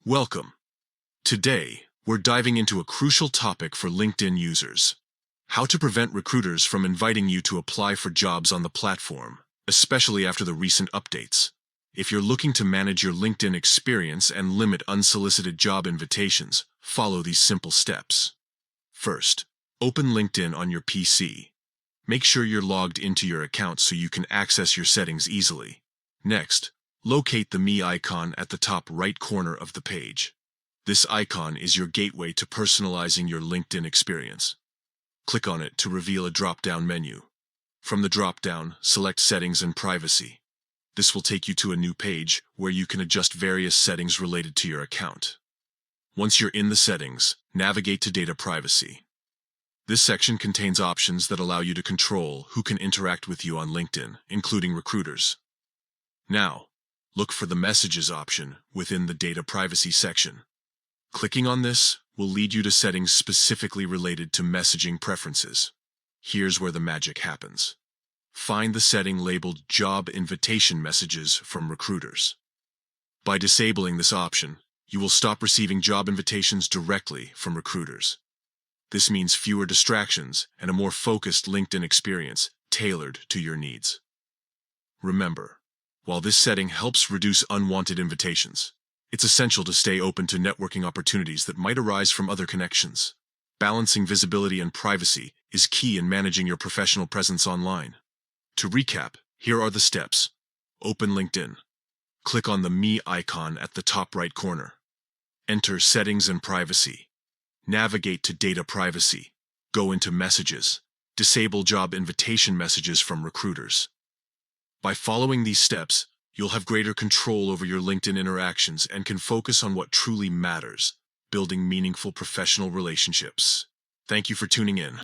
Welcome. Today, we're diving into a crucial topic for LinkedIn users: how to prevent recruiters from inviting you to apply for jobs on the platform, especially after the recent updates. If you're looking to manage your LinkedIn experience and limit unsolicited job invitations, follow these simple steps. First, open LinkedIn on your PC. Make sure you're logged into your account so you can access your settings easily. Next, locate the Me icon at the top right corner of the page. This icon is your gateway to personalizing your LinkedIn experience. Click on it to reveal a drop-down menu. From the drop-down, select Settings and Privacy. This will take you to a new page where you can adjust various settings related to your account. Once you're in the settings, navigate to Data Privacy. This section contains options that allow you to control who can interact with you on LinkedIn, including recruiters. Now, look for the Messages option within the Data Privacy section. Clicking on this will lead you to settings specifically related to messaging preferences. Here's where the magic happens. Find the setting labeled Job Invitation Messages from Recruiters. By disabling this option, you will stop receiving job invitations directly from recruiters. This means fewer distractions and a more focused LinkedIn experience tailored to your needs. Remember, while this setting helps reduce unwanted invitations, it's essential to stay open to networking opportunities that might arise from other connections. Balancing visibility and privacy is key in managing your professional presence online. To recap, here are the steps. Open LinkedIn. Click on the Me icon at the top right corner. Enter Settings and Privacy. Navigate to Data Privacy. Go into Messages. Disable job invitation messages from recruiters. By following these steps, you'll have greater control over your LinkedIn interactions and can focus on what truly matters: building meaningful professional relationships. Thank you for tuning in.